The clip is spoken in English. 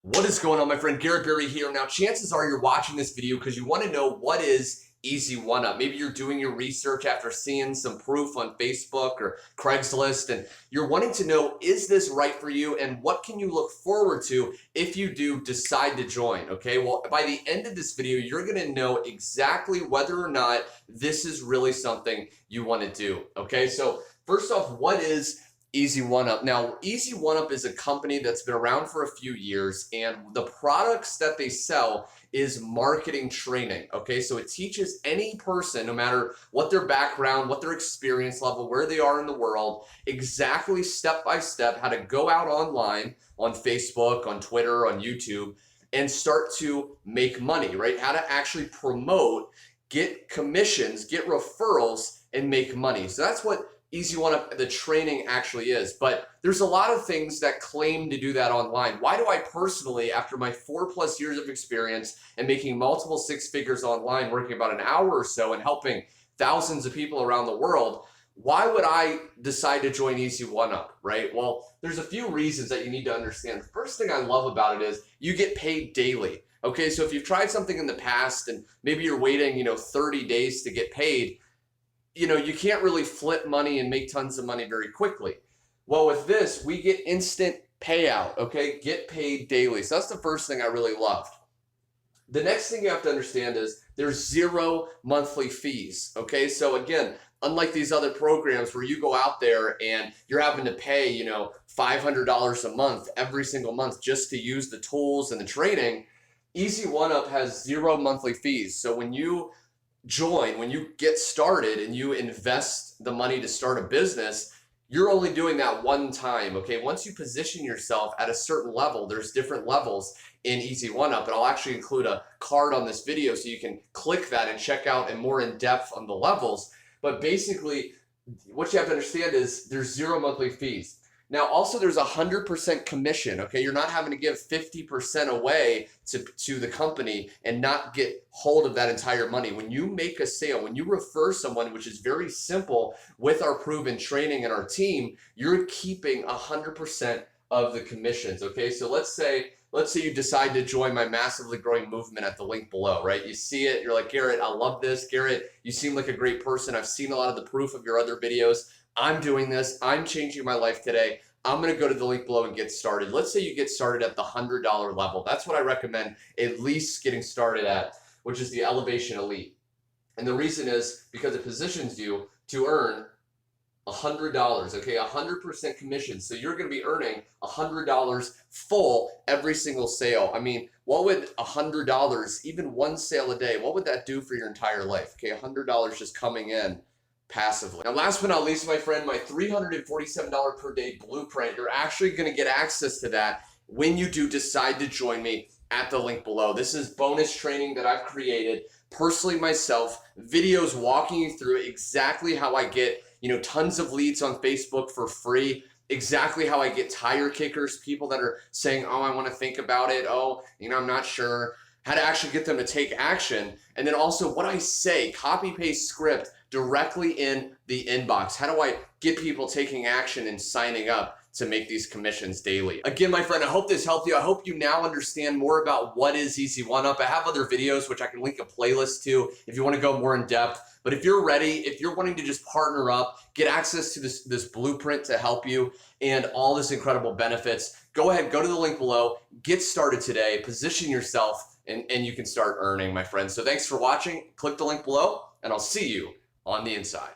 What is going on, my friend? Garrett Barry here. Now, chances are you're watching this video because you want to know what is Easy One-Up. Maybe you're doing your research after seeing some proof on Facebook or Craigslist, and you're wanting to know, is this right for you, and what can you look forward to if you do decide to join, okay? Well, by the end of this video, you're going to know exactly whether or not this is really something you want to do, okay? So first off, what is Easy One-Up? Now, Easy One-Up is a company that's been around for a few years, and the products that they sell is marketing training, okay? So it teaches any person, no matter what their background, what their experience level, where they are in the world, exactly step by step how to go out online, on Facebook, on Twitter, on YouTube, and start to make money, right? How to actually promote, get commissions, get referrals, and make money. So that's what Easy One-Up, the training actually is. But there's a lot of things that claim to do that online. Why do I personally, after my 4+ years of experience and making multiple six figures online, working about an hour or so and helping thousands of people around the world, why would I decide to join Easy One-Up, right? Well, there's a few reasons that you need to understand. The first thing I love about it is you get paid daily. Okay, so if you've tried something in the past and maybe you're waiting, 30 days to get paid, you can't really flip money and make tons of money very quickly. Well, with this, we get instant payout, okay? Get paid daily. So that's the first thing I really loved. The next thing you have to understand is there's 0 monthly fees, okay? So again, unlike these other programs where you go out there and you're having to pay, $500 a month every single month just to use the tools and the training, Easy One-Up has 0 monthly fees. So when you join, when you get started and you invest the money to start a business, you're only doing that one time, okay? Once you position yourself at a certain level, there's different levels in Easy One-Up, and I'll actually include a card on this video so you can click that and check out and more in depth on the levels. But basically, what you have to understand is there's 0 monthly fees. Now, also there's 100% commission, okay? You're not having to give 50% away to the company and not get hold of that entire money. When you make a sale, when you refer someone, which is very simple with our proven training and our team, you're keeping 100% of the commissions, okay? So let's say you decide to join my massively growing movement at the link below, right? You see it, you're like, Garrett, I love this. Garrett, you seem like a great person. I've seen a lot of the proof of your other videos. I'm doing this. I'm changing my life today. I'm going to go to the link below and get started. Let's say you get started at the $100 level. That's what I recommend at least getting started at, which is the Elevation Elite. And the reason is because it positions you to earn $100, okay, 100% commission. So you're going to be earning $100 full every single sale. I mean, what would $100, even one sale a day, what would that do for your entire life? Okay, $100 just coming in passively. Now, last but not least, my friend, my $347 per day blueprint, you're actually going to get access to that when you do decide to join me at the link below. This is bonus training that I've created personally myself, videos walking you through exactly how I get, tons of leads on Facebook for free, exactly how I get tire kickers, people that are saying, oh, I want to think about it. Oh, I'm not sure. How to actually get them to take action. And then also what I say, copy paste script directly in the inbox. How do I get people taking action and signing up to make these commissions daily? Again, my friend, I hope this helped you. I hope you now understand more about what is Easy One-Up. I have other videos which I can link a playlist to if you want to go more in depth. But if you're ready, if you're wanting to just partner up, get access to this blueprint to help you and all this incredible benefits, go ahead, go to the link below, get started today, position yourself, and you can start earning, my friend. So thanks for watching. Click the link below, and I'll see you on the inside.